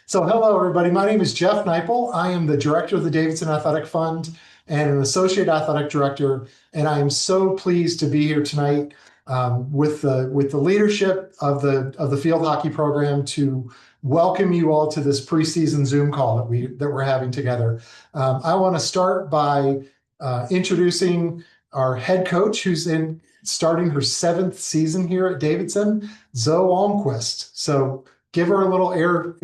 So hello, everybody. My name is Jeff Neipel. I am the director of the Davidson Athletic Fund and an associate athletic director. And I am so pleased to be here tonight with the leadership of the field hockey program to welcome you all to this preseason Zoom call that we're having together. I want to start by introducing our head coach, who's starting her 7th season here at Davidson, Zoe Almquist. So give her a little air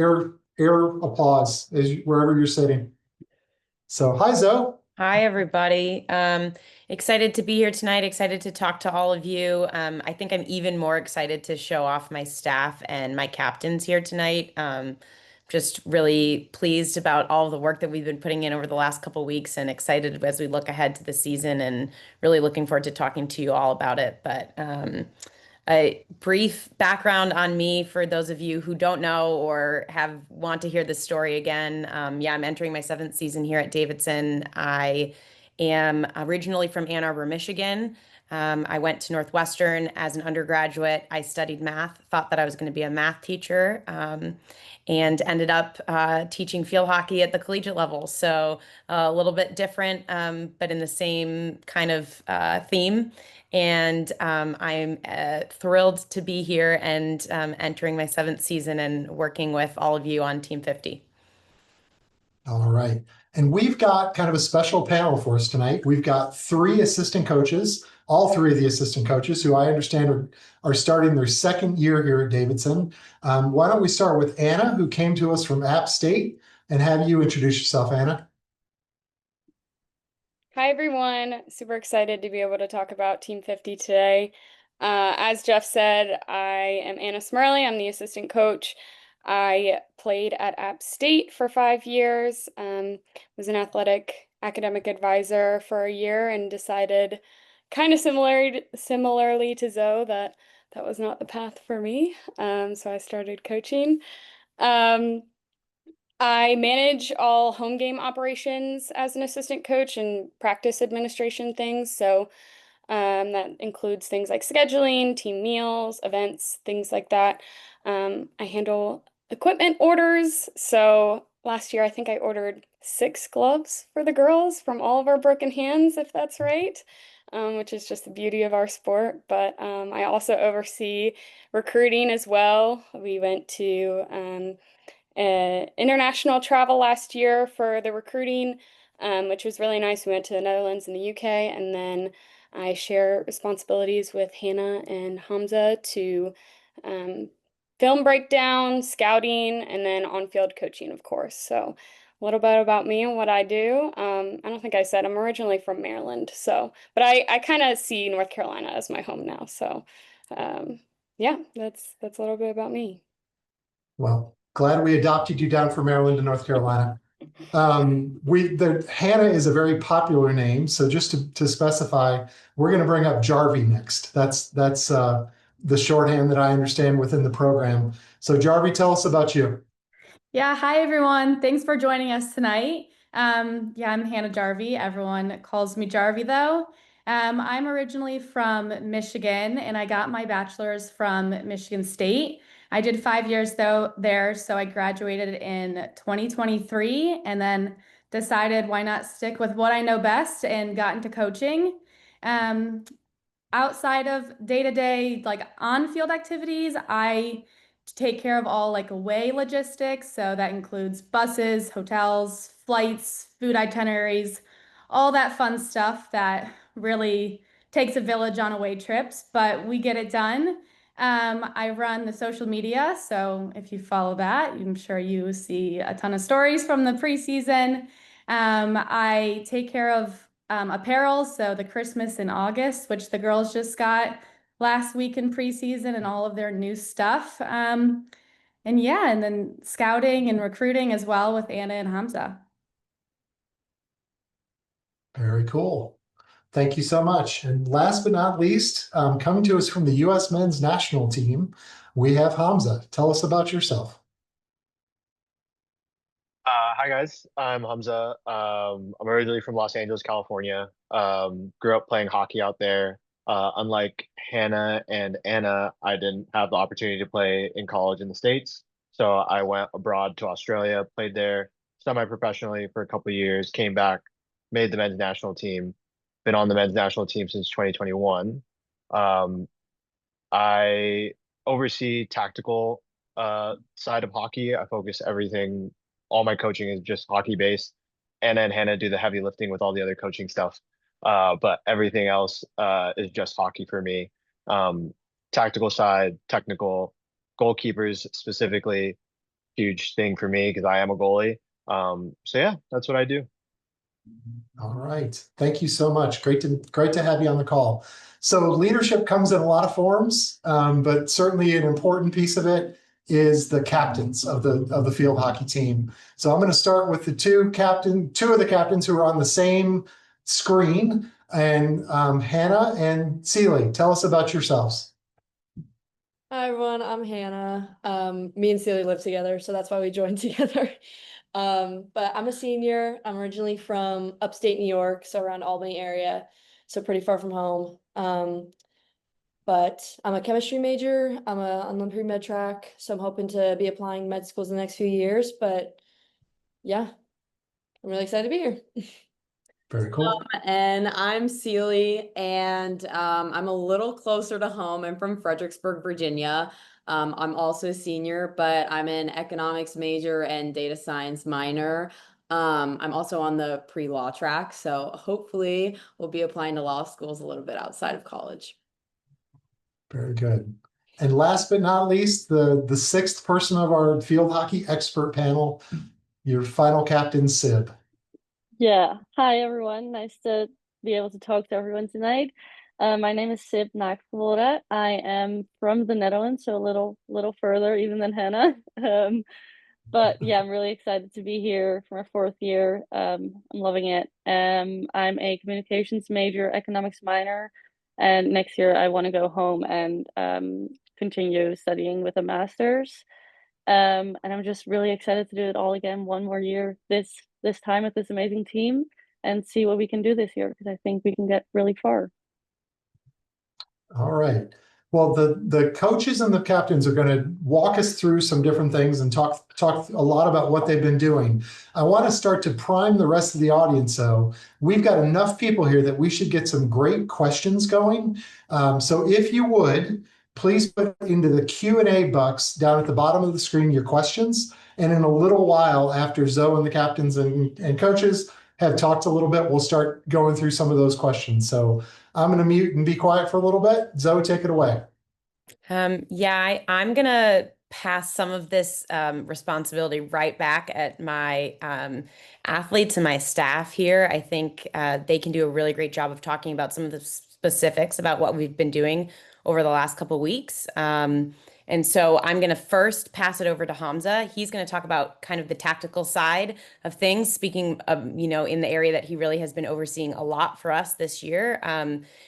applause wherever you're sitting. So hi, Zoe. Hi, everybody. Excited to be here tonight. Excited to talk to all of you. I think I'm even more excited to show off my staff and my captains here tonight. Just really pleased about all the work that we've been putting in over the last couple weeks and excited as we look ahead to the season and really looking forward to talking to you all about it. But a brief background on me for those of you who don't know or want to hear this story again. Yeah, I'm entering my 7th season here at Davidson. I am originally from Ann Arbor, Michigan. I went to Northwestern as an undergraduate. I studied math, thought that I was going to be a math teacher, and ended up teaching field hockey at the collegiate level. So a little bit different, but in the same kind of theme. And I'm thrilled to be here and entering my 7th season and working with all of you on Team 50. All right. And we've got kind of a special panel for us tonight. We've got 3 assistant coaches, all 3 of the assistant coaches who I understand are starting their 2nd year here at Davidson. Why don't we start with Anna, who came to us from App State, and have you introduce yourself, Anna? Hi, everyone. Super excited to be able to talk about Team 50 today. As Jeff said, I am Anna Smurley. I'm the assistant coach. I played at App State for 5 years, was an athletic academic advisor for a year, and decided kind of similarly to Zoe that that was not the path for me. So I started coaching. I manage all home game operations as an assistant coach and practice administration things. So that includes things like scheduling, team meals, events, things like that. I handle equipment orders. So last year, I think I ordered 6 gloves for the girls from all of our broken hands, if that's right, which is just the beauty of our sport. But I also oversee recruiting as well. We went to international travel last year for the recruiting, which was really nice. We went to the Netherlands and the UK, and then I share responsibilities with Hannah and Hamza to film breakdown, scouting, and then on-field coaching, of course. So a little bit about me and what I do. I don't think I said I'm originally from Maryland, but I kind of see North Carolina as my home now. So yeah, that's a little bit about me. Well, glad we adopted you down from Maryland to North Carolina. Hannah is a very popular name, so just to specify, we're going to bring up Jarvie next. That's the shorthand that I understand within the program. So Jarvie, tell us about you. Yeah, hi everyone. Thanks for joining us tonight. Yeah, I'm Hannah Jarvie. Everyone calls me Jarvie though. I'm originally from Michigan and I got my bachelor's from Michigan State. I did 5 years though there, so I graduated in 2023 and then decided why not stick with what I know best and got into coaching. Um, Outside of day-to-day like on-field activities, I take care of all like away logistics. So that includes buses, hotels, flights, food itineraries, all that fun stuff that really takes a village on away trips, but we get it done. I run the social media, so if you follow that, I'm sure you see a ton of stories from the preseason. I take care of apparel, so the Christmas in August, which the girls just got last week in preseason and all of their new stuff. And yeah, and then scouting and recruiting as well with Anna and Hamza. Very cool. Thank you so much. And last but not least, coming to us from the U.S. men's national team, we have Hamza. Tell us about yourself. Hi guys, I'm Hamza. I'm originally from Los Angeles, California. Grew up playing hockey out there. Unlike Hannah and Anna, I didn't have the opportunity to play in college in the States. So I went abroad to Australia, played there semi-professionally for a couple of years, came back, made the men's national team, been on the men's national team since 2021. Um, I oversee tactical side of hockey. I focus everything, all my coaching is just hockey based. Anna and Hannah do the heavy lifting with all the other coaching stuff. But everything else is just hockey for me. Tactical side, technical, goalkeepers specifically, huge thing for me because I am a goalie. So yeah, that's what I do. All right. Thank you so much. Great to have you on the call. So leadership comes in a lot of forms, but certainly an important piece of it is the captains of the field hockey team. So I'm going to start with the two of the captains who are on the same screen, and Hannah and Celie. Tell us about yourselves. Hi everyone, I'm Hannah. Me and Celia live together, so that's why we joined together. But I'm a senior. I'm originally from upstate New York, so around Albany area, so pretty far from home. But I'm a chemistry major. I'm on pre-med track, so I'm hoping to be applying med schools in the next few years. But yeah, I'm really excited to be here. Very cool. And I'm Celie, and I'm a little closer to home. I'm from Fredericksburg, Virginia. I'm also a senior, but I'm an economics major and data science minor. I'm also on the pre-law track, so hopefully we'll be applying to law schools a little bit outside of college. Very good. And last but not least, the sixth person of our field hockey expert panel, your final captain, Sib. Yeah. Hi, everyone. Nice to be able to talk to everyone tonight. My name is Sib Nakvoora. I am from the Netherlands, so a little further even than Hannah. But yeah, I'm really excited to be here for my fourth year. I'm loving it. I'm a communications major, economics minor, and next year I want to go home and continue studying with a master's. And I'm just really excited to do it all again one more year this time with this amazing team and see what we can do this year because I think we can get really far. All right. Well, the coaches and the captains are going to walk us through some different things and talk a lot about what they've been doing. I want to start to prime the rest of the audience. So we've got enough people here that we should get some great questions going. So if you would, please put into the Q&A box down at the bottom of the screen your questions. And in a little while, after Zoe and the captains and coaches have talked a little bit, we'll start going through some of those questions. So I'm going to mute and be quiet for a little bit. Zoe, take it away. Yeah, I'm going to pass some of this responsibility right back at my athletes and my staff here. I think they can do a really great job of talking about some of the specifics about what we've been doing over the last couple of weeks. And so I'm going to first pass it over to Hamza. He's going to talk about kind of the tactical side of things, speaking of, in the area that he really has been overseeing a lot for us this year.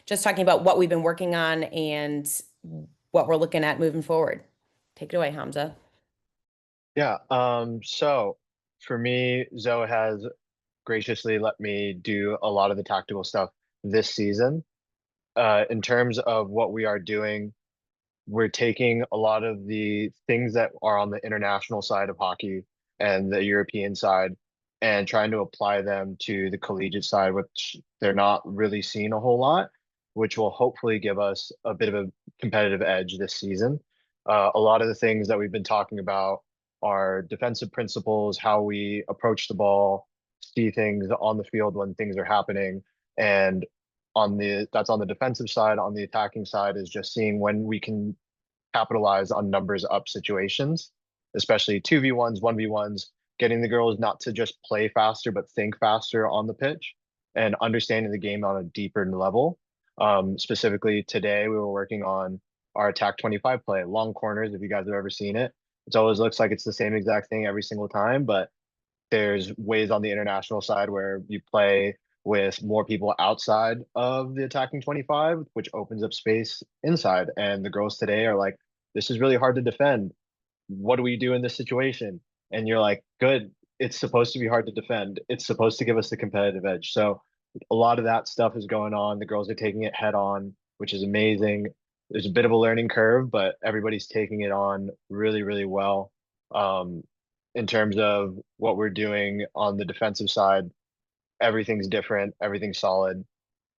Just talking about what we've been working on and what we're looking at moving forward. Take it away, Hamza. Yeah. So for me, Zoe has graciously let me do a lot of the tactical stuff this season. In terms of what we are doing, we're taking a lot of the things that are on the international side of hockey and the European side and trying to apply them to the collegiate side, which they're not really seeing a whole lot, which will hopefully give us a bit of a competitive edge this season. A lot of the things that we've been talking about are defensive principles, how we approach the ball, see things on the field when things are happening, and that's on the defensive side. On the attacking side is just seeing when we can capitalize on numbers up situations, especially 2v1s, 1v1s, getting the girls not to just play faster but think faster on the pitch and understanding the game on a deeper level. Specifically today we were working on our attack 25 play, long corners. If you guys have ever seen it, it always looks like it's the same exact thing every single time, but there's ways on the international side where you play with more people outside of the attacking 25, which opens up space inside. And the girls today are like, this is really hard to defend. What do we do in this situation? And you're like, good. It's supposed to be hard to defend. It's supposed to give us the competitive edge. So a lot of that stuff is going on. The girls are taking it head on, which is amazing. There's a bit of a learning curve, but everybody's taking it on really, really well. In terms of what we're doing on the defensive side, everything's different, everything's solid.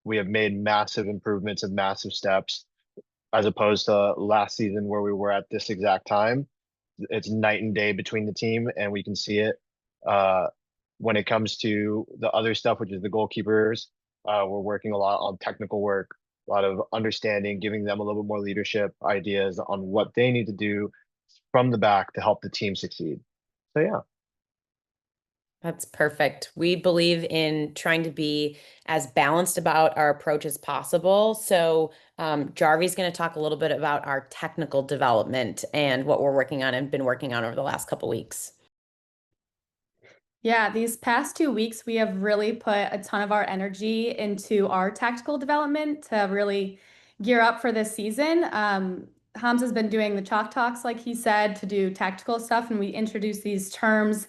We have made massive improvements and massive steps as opposed to last season where we were at this exact time. It's night and day between the team, and we can see it. When it comes to the other stuff, which is the goalkeepers, we're working a lot on technical work, a lot of understanding, giving them a little bit more leadership ideas on what they need to do from the back to help the team succeed. So yeah. That's perfect. We believe in trying to be as balanced about our approach as possible. So, Jarvi's going to talk a little bit about our technical development and what we're working on and been working on over the last couple weeks. Yeah, these past 2 weeks, we have really put a ton of our energy into our tactical development to really gear up for this season. Hamza has been doing the chalk talks, like he said, to do tactical stuff, and we introduced these terms,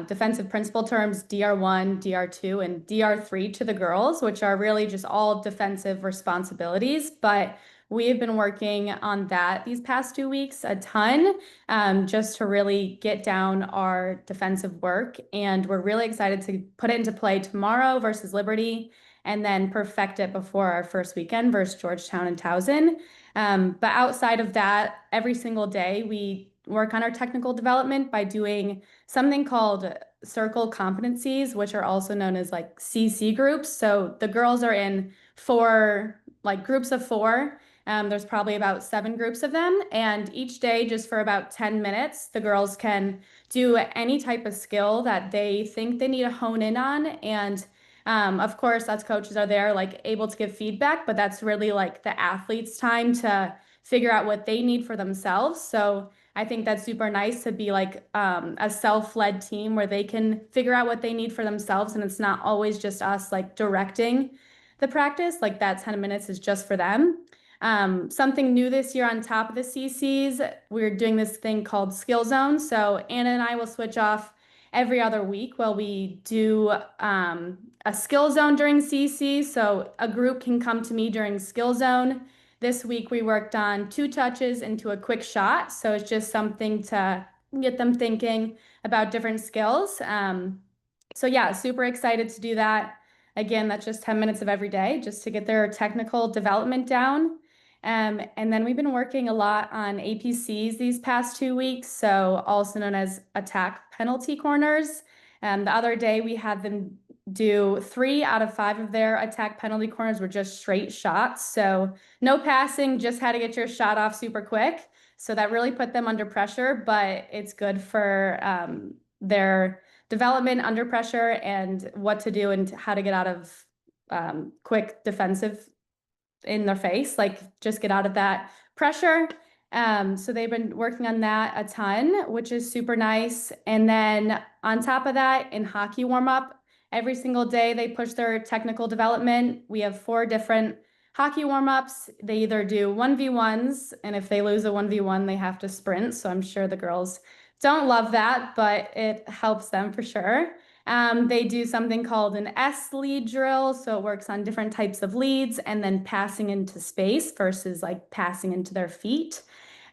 defensive principle terms, DR1, DR2, and DR3 to the girls, which are really just all defensive responsibilities. But we have been working on that these past 2 weeks a ton, just to really get down our defensive work. And we're really excited to put it into play tomorrow versus Liberty and then perfect it before our first weekend versus Georgetown and Towson. But outside of that, every single day we work on our technical development by doing something called circle competencies, which are also known as like CC groups. So the girls are in four, like groups of four. There's probably about 7 groups of them, and each day, just for about 10 minutes, the girls can do any type of skill that they think they need to hone in on. And of course, us coaches are there, like able to give feedback, but that's really like the athletes' time to figure out what they need for themselves. So I think that's super nice to be like a self-led team where they can figure out what they need for themselves, and it's not always just us like directing the practice. Like that 10 minutes is just for them. Something new this year on top of the CCs, we're doing this thing called skill zone. So Anna and I will switch off every other week while we do a skill zone during CC. So a group can come to me during skill zone. This week we worked on 2 touches into a quick shot. So it's just something to get them thinking about different skills. So yeah, super excited to do that. Again, that's just 10 minutes of every day just to get their technical development down. And then we've been working a lot on APCs these past 2 weeks, so also known as attack penalty corners. The other day we had them do 3 out of 5 of their attack penalty corners were just straight shots. So no passing, just had to get your shot off super quick. So that really put them under pressure, but it's good for their development under pressure and what to do and how to get out of quick defensive in their face, like just get out of that pressure. So they've been working on that a ton, which is super nice. And then on top of that, in hockey warm up, every single day they push their technical development. We have 4 different hockey warm ups. They either do 1v1s, and if they lose a 1v1, they have to sprint. So I'm sure the girls don't love that, but it helps them for sure. They do something called an S lead drill. So it works on different types of leads and then passing into space versus like passing into their feet.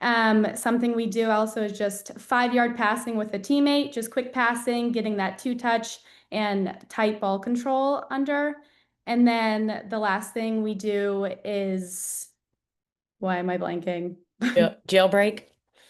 Something we do also is just 5-yard passing with a teammate, just quick passing, getting that 2-touch and tight ball control under. And then the last thing we do is, why am I blanking? Jailbreak.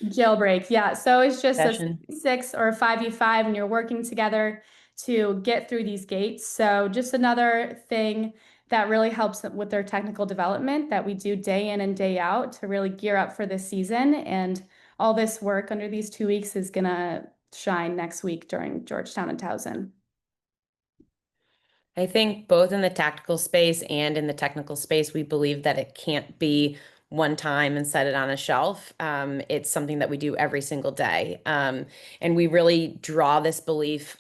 Jailbreak, yeah. So it's just Session. a 6 or a 5v5 and you're working together to get through these gates. So just another thing that really helps with their technical development that we do day in and day out to really gear up for this season. And all this work under these 2 weeks is gonna shine next week during Georgetown and Towson. I think both in the tactical space and in the technical space, we believe that it can't be one time and set it on a shelf. It's something that we do every single day. And we really draw this belief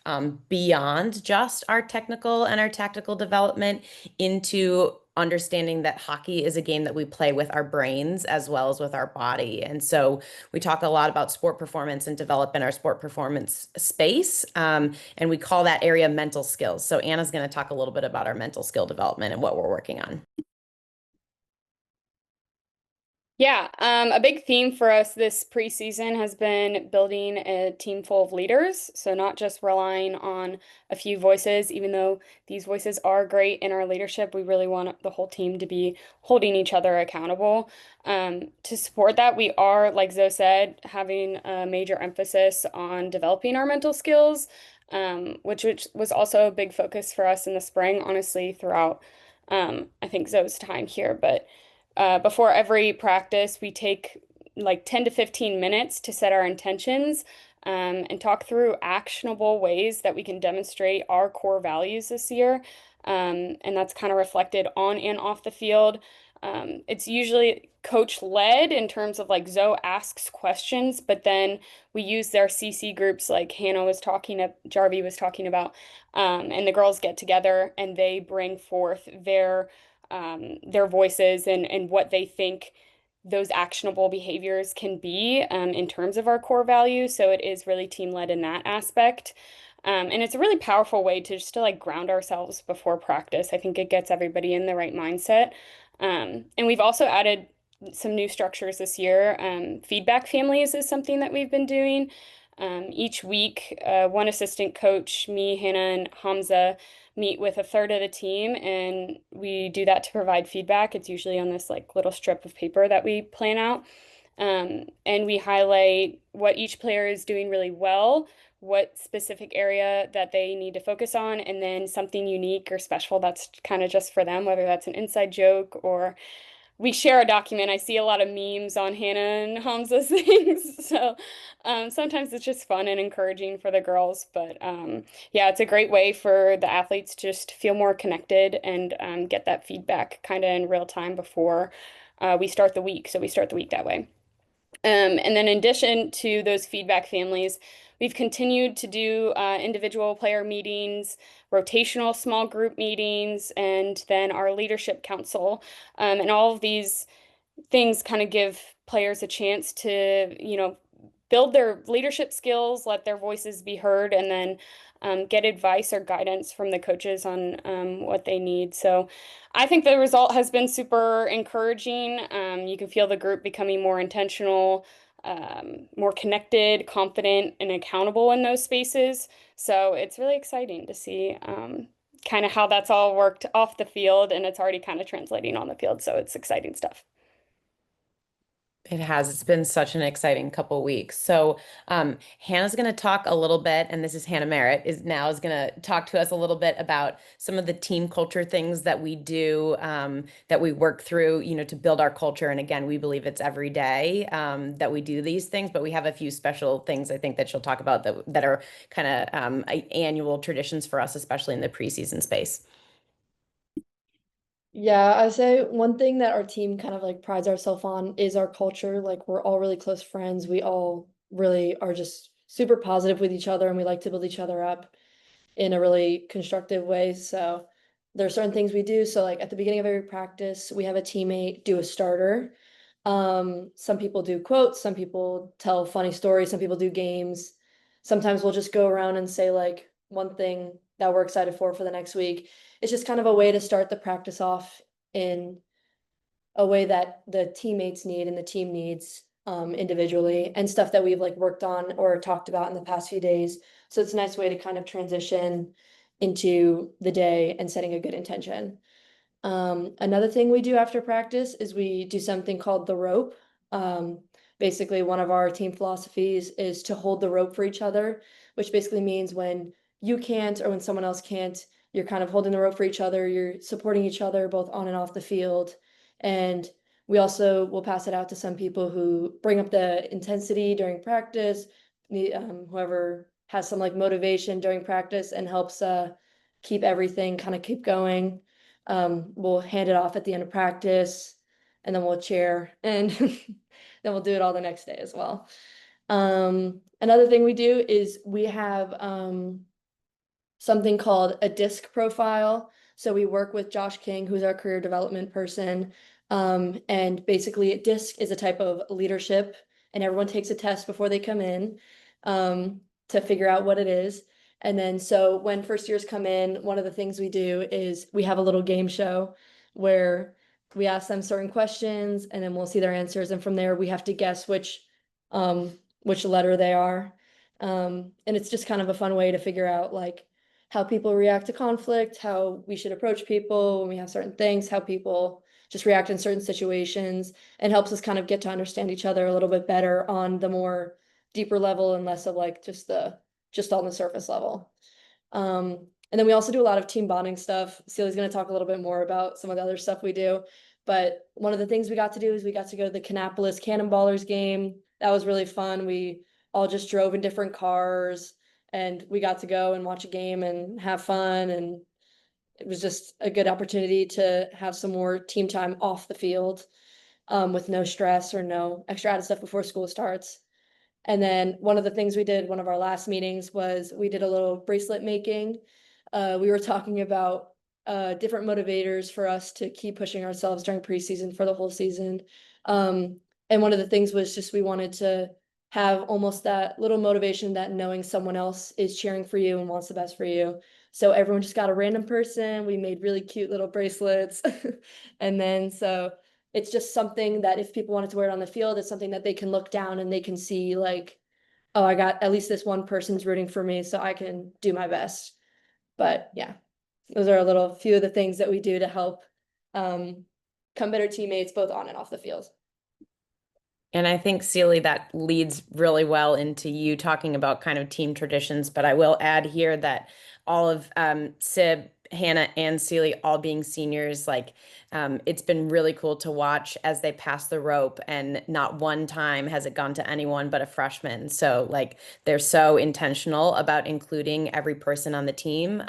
beyond just our technical and our tactical development into understanding that hockey is a game that we play with our brains as well as with our body. And so we talk a lot about sport performance and develop in our sport performance space. And we call that area mental skills. So Anna's going to talk a little bit about our mental skill development and what we're working on. Yeah, a big theme for us this preseason has been building a team full of leaders. So not just relying on a few voices, even though these voices are great in our leadership, we really want the whole team to be holding each other accountable. To support that, we are, like Zoe said, having a major emphasis on developing our mental skills, which was also a big focus for us in the spring, honestly, throughout I think Zoe's time here, but before every practice, we take like 10 to 15 minutes to set our intentions and talk through actionable ways that we can demonstrate our core values this year. And that's kind of reflected on and off the field. It's usually coach led in terms of like Zoe asks questions, but then we use their CC groups like Hannah was Jarvie was talking about, and the girls get together and they bring forth their voices and what they think those actionable behaviors can be in terms of our core values. So it is really team led in that aspect. And it's a really powerful way to just to like ground ourselves before practice. I think it gets everybody in the right mindset. And we've also added some new structures this year. Feedback families is something that we've been doing. Each week, one assistant coach, me, Hannah, and Hamza, meet with a third of the team, and we do that to provide feedback. It's usually on this like little strip of paper that we plan out. And we highlight what each player is doing really well, what specific area that they need to focus on, and then something unique or special that's kind of just for them, whether that's an inside joke or we share a document. I see a lot of memes on Hannah and Hamza's things. So sometimes it's just fun and encouraging for the girls. But yeah, it's a great way for the athletes to just feel more connected and get that feedback kind of in real time before we start the week. So we start the week that way. And then in addition to those feedback families, we've continued to do individual player meetings, rotational small group meetings, and then our leadership council. And all of these things kind of give players a chance to, build their leadership skills, let their voices be heard, and then get advice or guidance from the coaches on what they need. So I think the result has been super encouraging. You can feel the group becoming more intentional, more connected, confident, and accountable in those spaces. So it's really exciting to see kind of how that's all worked off the field, and it's already kind of translating on the field. So it's exciting stuff. It has. It's been such an exciting couple weeks. So Hannah's going to talk a little bit, and this is Hannah Merritt, is going to talk to us a little bit about some of the team culture things that we do, that we work through, to build our culture. And again, we believe it's every day that we do these things, but we have a few special things I think that she'll talk about that are kind of annual traditions for us, especially in the preseason space. Yeah, I say one thing that our team kind of like prides ourselves on is our culture. Like we're all really close friends. We all really are just super positive with each other and we like to build each other up in a really constructive way. So there are certain things we do. So like at the beginning of every practice, we have a teammate do a starter. Some people do quotes, some people tell funny stories, some people do games. Sometimes we'll just go around and say like one thing that we're excited for the next week. It's just kind of a way to start the practice off in a way that the teammates need and the team needs individually, and stuff that we've like worked on or talked about in the past few days. So it's a nice way to kind of transition into the day and setting a good intention. Another thing we do after practice is we do something called the rope. Basically, one of our team philosophies is to hold the rope for each other, which basically means when you can't or when someone else can't, you're kind of holding the rope for each other, you're supporting each other both on and off the field. And we also will pass it out to some people who bring up the intensity during practice, whoever has some like motivation during practice and helps keep everything kind of keep going. We'll hand it off at the end of practice and then we'll cheer and then we'll do it all the next day as well. Another thing we do is we have something called a disc profile. So we work with Josh King, who's our career development person. And basically DISC is a type of leadership and everyone takes a test before they come in to figure out what it is. And then so when first years come in, one of the things we do is we have a little game show where we ask them certain questions and then we'll see their answers. And from there, we have to guess which letter they are. And it's just kind of a fun way to figure out like how people react to conflict, how we should approach people when we have certain things, how people just react in certain situations, and helps us kind of get to understand each other a little bit better on the more deeper level and less of like just on the surface level. And then we also do a lot of team bonding stuff. Celia's going to talk a little bit more about some of the other stuff we do. But one of the things we got to do is we got to go to the Kannapolis Cannonballers game. That was really fun. We all just drove in different cars and we got to go and watch a game and have fun. And it was just a good opportunity to have some more team time off the field, with no stress or no extra added stuff before school starts. And then one of the things we did, one of our last meetings, was we did a little bracelet making. We were talking about different motivators for us to keep pushing ourselves during preseason for the whole season. And one of the things was just we wanted to have almost that little motivation that knowing someone else is cheering for you and wants the best for you. So everyone just got a random person. We made really cute little bracelets. And then so it's just something that if people wanted to wear it on the field, it's something that they can look down and they can see like, oh, I got at least this one person's rooting for me, so I can do my best. But yeah, those are a little few of the things that we do to help come better teammates both on and off the field. And I think, Celie, that leads really well into you talking about kind of team traditions. But I will add here that all of Sib, Hannah, and Celie all being seniors, like it's been really cool to watch as they pass the rope, and not one time has it gone to anyone but a freshman. So like they're so intentional about including every person on the team.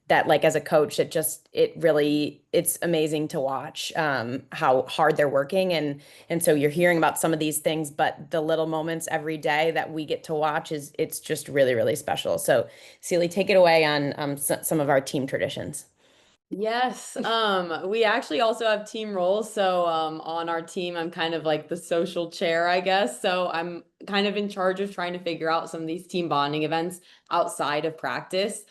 That like as a coach, it's amazing to watch how hard they're working, and so you're hearing about some of these things, but the little moments every day that we get to watch it's just really, really special. So Celie, take it away on some of our team traditions. Yes, we actually also have team roles. So on our team, I'm kind of like the social chair, I guess. So I'm kind of in charge of trying to figure out some of these team bonding events outside of practice.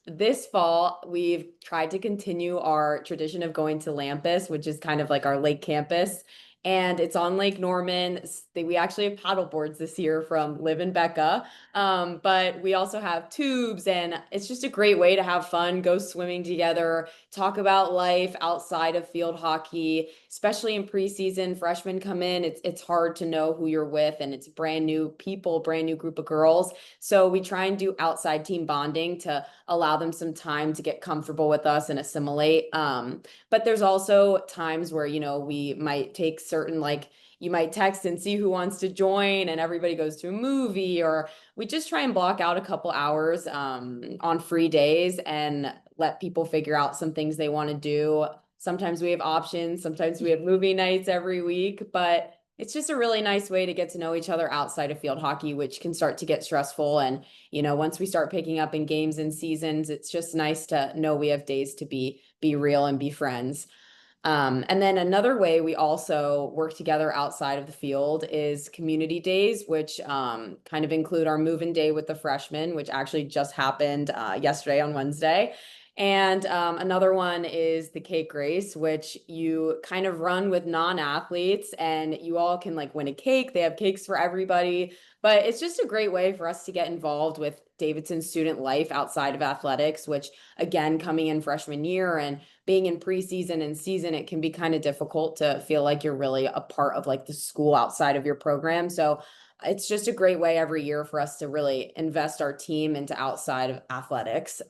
This fall, we've tried to continue our tradition of going to Lampus, which is kind of like our lake campus. And it's on Lake Norman. We actually have paddle boards this year from Liv and Becca. But we also have tubes, and it's just a great way to have fun, go swimming together, talk about life outside of field hockey, especially in preseason. Freshmen come in, it's hard to know who you're with, and it's brand new people, brand new group of girls. So we try and do outside team bonding to allow them some time to get comfortable with us and assimilate. But there's also times where, we might take certain, like, you might text and see who wants to join and everybody goes to a movie, or we just try and block out a couple hours on free days and let people figure out some things they want to do. Sometimes we have options, sometimes we have movie nights every week, but it's just a really nice way to get to know each other outside of field hockey, which can start to get stressful. And, once we start picking up in games and seasons, it's just nice to know we have days to be real and be friends. And then another way we also work together outside of the field is community days, which kind of include our move-in day with the freshmen, which actually just happened yesterday on Wednesday. And another one is the cake race, which you kind of run with non-athletes, and you all can like win a cake. They have cakes for everybody, but it's just a great way for us to get involved with Davidson student life outside of athletics, which again, coming in freshman year and being in preseason and season, it can be kind of difficult to feel like you're really a part of like the school outside of your program. So it's just a great way every year for us to really invest our team into outside of athletics.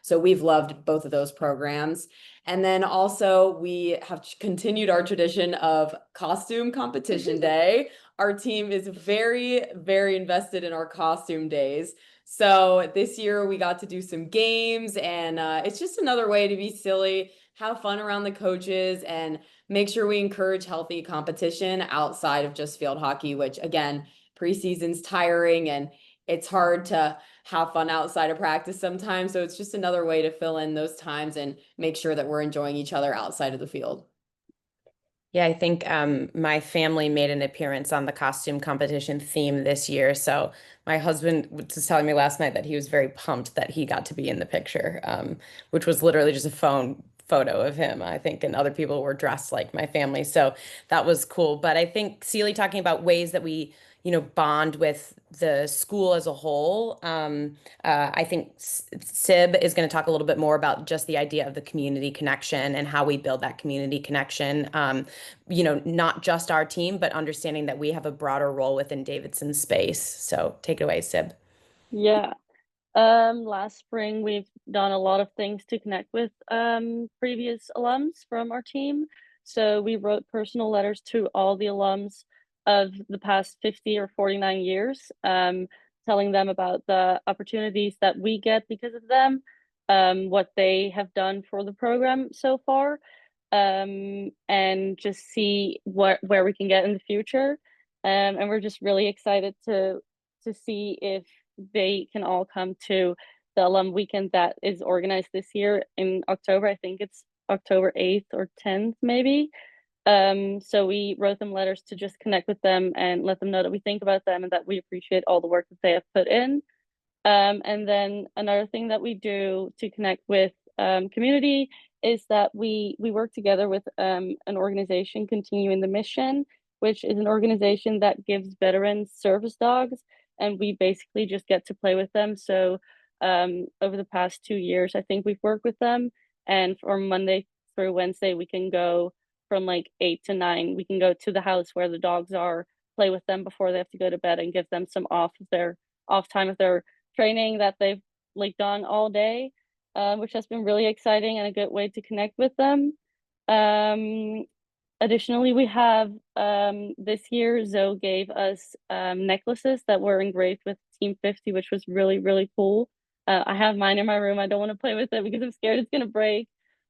So we've loved both of those programs. And then also we have continued our tradition of costume competition day. Our team is very, very invested in our costume days. So this year we got to do some games, and it's just another way to be silly, have fun around the coaches, and make sure we encourage healthy competition outside of just field hockey, which again, preseason's tiring and it's hard to have fun outside of practice sometimes. So it's just another way to fill in those times and make sure that we're enjoying each other outside of the field. Yeah, I think my family made an appearance on the costume competition theme this year. So my husband was telling me last night that he was very pumped that he got to be in the picture, which was literally just a photo of him, I think, and other people were dressed like my family. So that was cool. But I think Celie talking about ways that we, bond with the school as a whole. I think Sib is going to talk a little bit more about just the idea of the community connection and how we build that community connection. Not just our team, but understanding that we have a broader role within Davidson's space. So take it away, Sib. Yeah. Last spring we've done a lot of things to connect with previous alums from our team. So we wrote personal letters to all the alums of the past 50 or 49 years, telling them about the opportunities that we get because of them, what they have done for the program so far, and just see where we can get in the future. And we're just really excited to see if they can all come to the alum weekend that is organized this year in October. I think it's October 8th or 10th, maybe. So we wrote them letters to just connect with them and let them know that we think about them and that we appreciate all the work that they have put in. And then another thing that we do to connect with community is that we work together with an organization, Continuing the Mission, which is an organization that gives veterans service dogs, and we basically just get to play with them. So over the past 2 years, I think we've worked with them, and from Monday through Wednesday, we can go from like 8 to 9. We can go to the house where the dogs are, play with them before they have to go to bed, and give them some off time of their training that they've like done all day, which has been really exciting and a good way to connect with them. Additionally, we have this year Zoe gave us necklaces that were engraved with Team 50, which was really, really cool. I have mine in my room. I don't want to play with it because I'm scared it's going to break.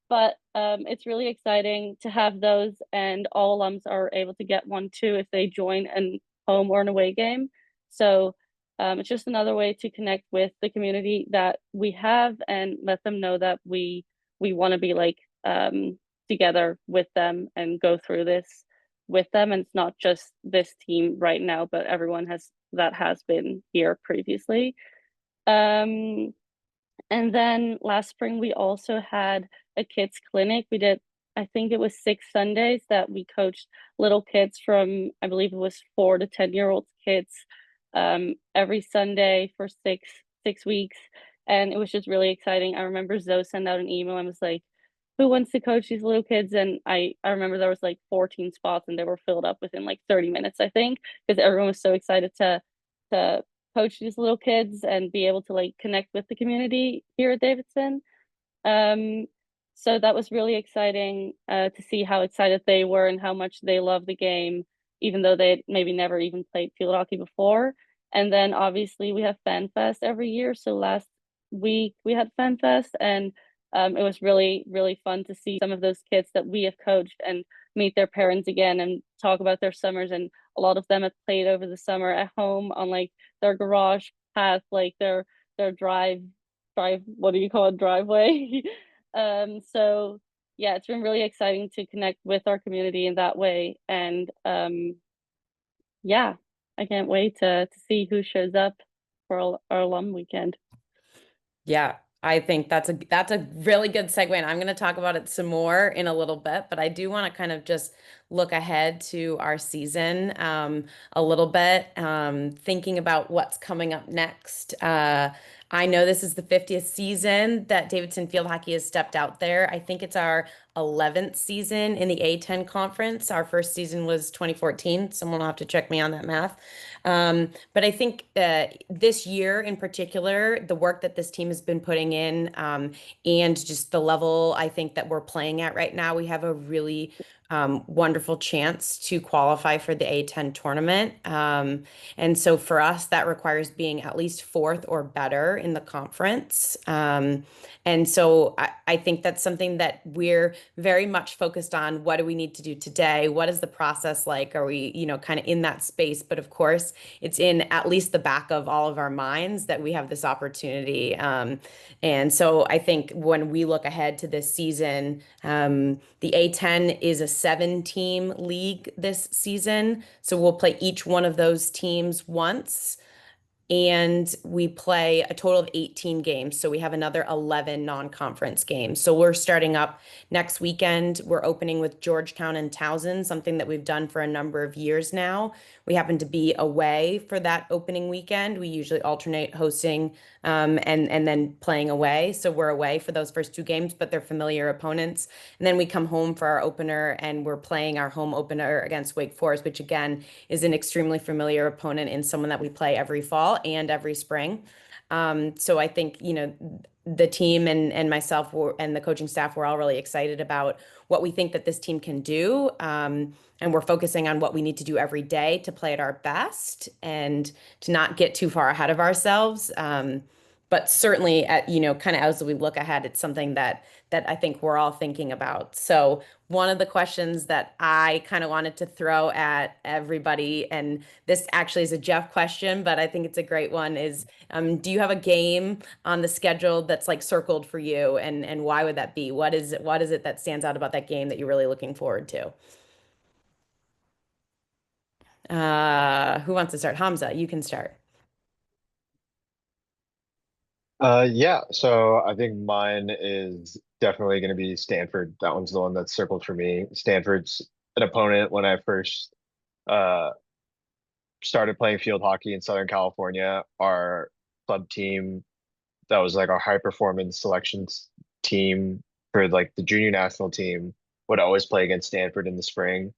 But it's really exciting to have those, and all alums are able to get one too if they join a home or an away game. So it's just another way to connect with the community that we have and let them know that we want to be like together with them and go through this with them. And it's not just this team right now, but everyone has been here previously. And then last spring we also had a kids clinic. We did, I think it was 6 Sundays that we coached little kids from, I believe it was 4 to 10-year-old kids every Sunday for six weeks. And it was just really exciting. I remember Zoe sent out an email and was like, who wants to coach these little kids? And I remember there was like 14 spots and they were filled up within like 30 minutes, I think, because everyone was so excited to coach these little kids and be able to like connect with the community here at Davidson. So that was really exciting to see how excited they were and how much they love the game, even though they maybe never even played field hockey before. And then obviously we have Fan Fest every year. So last week we had Fan Fest, and it was really, really fun to see some of those kids that we have coached and meet their parents again and talk about their summers. And a lot of them have played over the summer at home on like their garage path, like their drive, what do you call it, driveway. So yeah, it's been really exciting to connect with our community in that way. And yeah, I can't wait to see who shows up for our alum weekend. Yeah, I think that's a really good segue, and I'm going to talk about it some more in a little bit, but I do want to kind of just look ahead to our season a little bit, thinking about what's coming up next. I know this is the 50th season that Davidson Field Hockey has stepped out there. I think it's our 11th season in the A10 conference. Our first season was 2014. Someone will have to check me on that math. But I think this year in particular, the work that this team has been putting in and just the level I think that we're playing at right now, we have a really wonderful chance to qualify for the A10 tournament. And so for us, that requires being at least 4th or better in the conference. And so I think that's something that we're very much focused on. What do we need to do today? What is the process like? Are we, kind of in that space? But of course, it's in at least the back of all of our minds that we have this opportunity. And so I think when we look ahead to this season, the A10 is a 7-team league this season. So we'll play each one of those teams once. and we play a total of 18 games. So we have another 11 non-conference games. So we're starting up next weekend. We're opening with Georgetown and Towson, something that we've done for a number of years now. We happen to be away for that opening weekend. We usually alternate hosting and then playing away. So we're away for those first two games, but they're familiar opponents. And then we come home for our opener, and we're playing our home opener against Wake Forest, which again is an extremely familiar opponent and someone that we play every fall and every spring. So I think, the team and myself and the coaching staff, we're all really excited about what we think that this team can do. And we're focusing on what we need to do every day to play at our best and to not get too far ahead of ourselves. But certainly kind of as we look ahead, it's something that I think we're all thinking about. So one of the questions that I kind of wanted to throw at everybody, and this actually is a Jeff question, but I think it's a great one, is do you have a game on the schedule that's like circled for you, and why would that be? What is it that stands out about that game that you're really looking forward to? Who wants to start? Hamza, you can start. Yeah, so I think mine is definitely going to be Stanford. That one's the one that's circled for me. Stanford's an opponent when I first uh started playing field hockey in Southern California. Our club team, that was like our high performance selections team for like the junior national team, would always play against Stanford in the spring.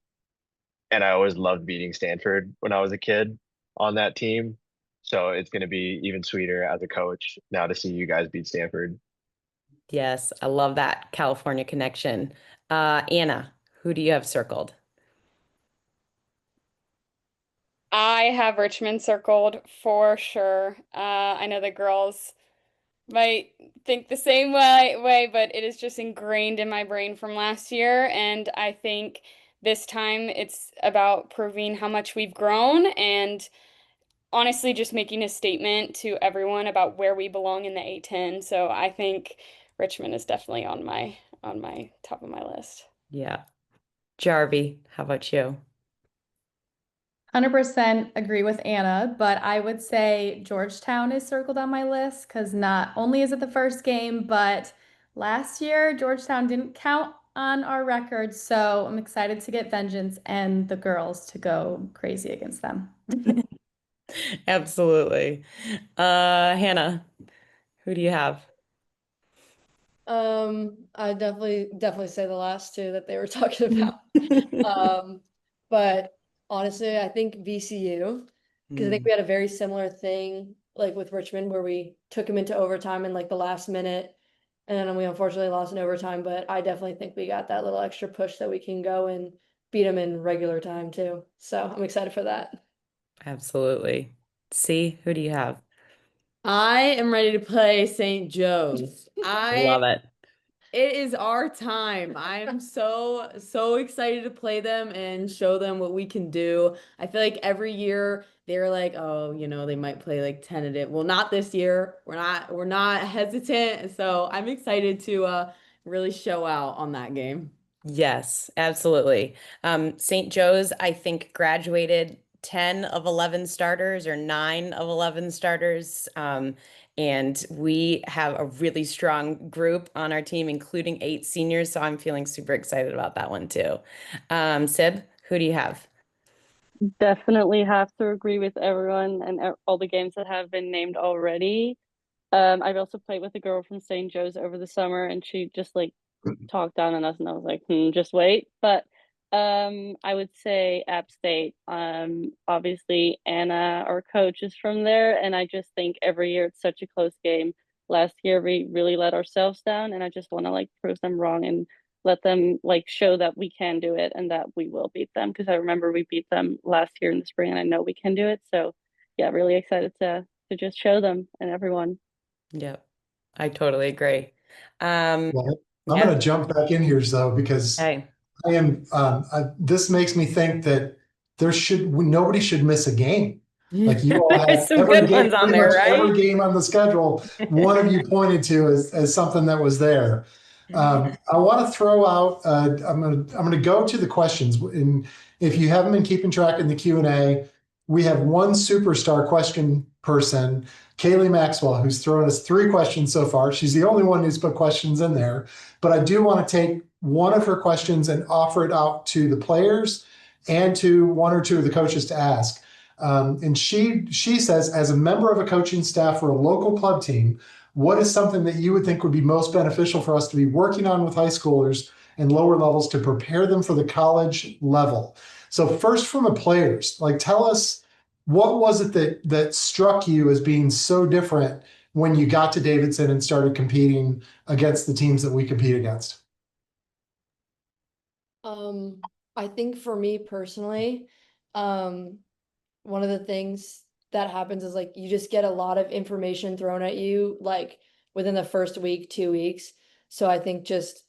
And I always loved beating Stanford when I was a kid on that team. So it's going to be even sweeter as a coach now to see you guys beat Stanford. Yes, I love that California connection. Anna, who do you have circled? I have Richmond circled for sure. I know the girls might think the same way, but it is just ingrained in my brain from last year, and I think this time it's about proving how much we've grown and honestly just making a statement to everyone about where we belong in the A10. So I think Richmond is definitely on my top of my list. Yeah. Jarvie, how about you? 100% agree with Anna, but I would say Georgetown is circled on my list because not only is it the first game, but last year Georgetown didn't count on our record. So I'm excited to get vengeance and the girls to go crazy against them. Absolutely. Hannah, who do you have? I definitely say the last two that they were talking about. But honestly, I think VCU, because I think we had a very similar thing like with Richmond where we took them into overtime in like the last minute, and then we unfortunately lost in overtime. But I definitely think we got that little extra push that we can go and beat them in regular time too. So I'm excited for that. Absolutely. See, who do you have? I am ready to play St. Joe's. Love it. It is our time. I'm so excited to play them and show them what we can do. I feel like every year they're like, oh, they might play like tentative. Well, not this year. We're not hesitant. So I'm excited to really show out on that game. Yes, absolutely. St. Joe's, I think, graduated 10 of 11 starters or 9 of 11 starters. And we have a really strong group on our team, including 8 seniors. So I'm feeling super excited about that one too. Sib, who do you have? Definitely have to agree with everyone and all the games that have been named already. I've also played with a girl from St. Joe's over the summer, and she just like talked down on us, and I was like, just wait. But I would say App State. Obviously Anna, our coach, is from there, and I just think every year it's such a close game. Last year we really let ourselves down, and I just want to like prove them wrong and let them like show that we can do it and that we will beat them, because I remember we beat them last year in the spring, and I know we can do it. So yeah, really excited to just show them and everyone. Yep, I totally agree. Well, I'm Yeah. going to jump back in here though, because Hey. this makes me think that nobody should miss a game. Like you all There's have some every good game, ones on pretty there, much every right? game on the schedule. One of you pointed to as something that was there. I want to throw out. I'm going to go to the questions, and if you haven't been keeping track in the Q&A, we have one superstar question person, Kaylee Maxwell, who's thrown us 3 questions so far. She's the only one who's put questions in there, but I do want to take one of her questions and offer it out to the players and to 1 or 2 of the coaches to ask. And she says, as a member of a coaching staff for a local club team, what is something that you would think would be most beneficial for us to be working on with high schoolers and lower levels to prepare them for the college level? So first, from the players, like, tell us, what was it that struck you as being so different when you got to Davidson and started competing against the teams that we compete against? I think for me personally, one of the things that happens is like you just get a lot of information thrown at you like within the first week, 2 weeks. So I think just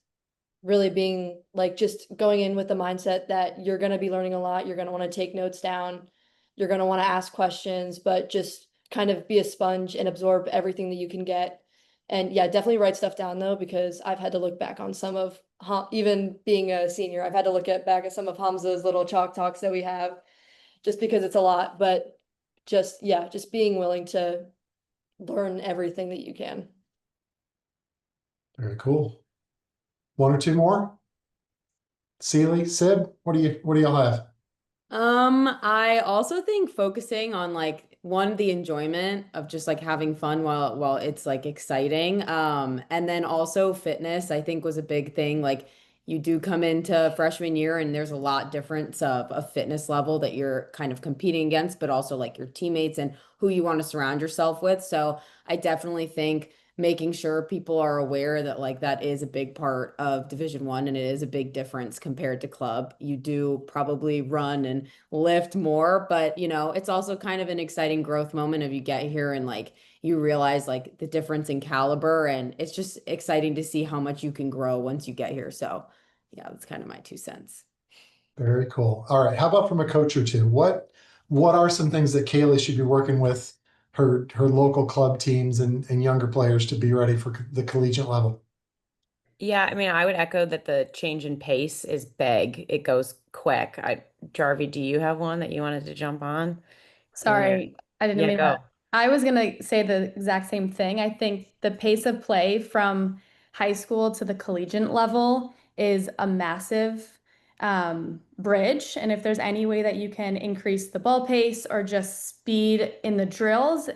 really being like just going in with the mindset that you're going to be learning a lot, you're going to want to take notes down, you're going to want to ask questions, but just kind of be a sponge and absorb everything that you can get. And yeah, definitely write stuff down though, because I've had to look back on some of, even being a senior, I've had to look back at some of Hamza's little chalk talks that we have, just because it's a lot. But just, yeah, just being willing to learn everything that you can. Very cool. 1 or 2 more? Sealy, Sib, what do y'all have? I also think focusing on like the enjoyment of just like having fun while it's like exciting. And then also fitness, I think was a big thing. Like you do come into freshman year and there's a lot difference of a fitness level that you're kind of competing against, but also like your teammates and who you want to surround yourself with. So I definitely think making sure people are aware that like that is a big part of Division 1 and it is a big difference compared to club. You do probably run and lift more, but it's also kind of an exciting growth moment if you get here and like you realize like the difference in caliber, and it's just exciting to see how much you can grow once you get here. So yeah, that's kind of my 2 cents. Very cool. All right. How about from a coach or two? What are some things that Kaylee should be working with her local club teams and younger players to be ready for the collegiate level? Yeah, I mean, I would echo that the change in pace is big. It goes quick. Jarvie, do you have one that you wanted to jump on? Sorry, I didn't Yeah, mean go. that. I was gonna say the exact same thing. I think the pace of play from high school to the collegiate level is a massive bridge. And if there's any way that you can increase the ball pace or just speed in the drills,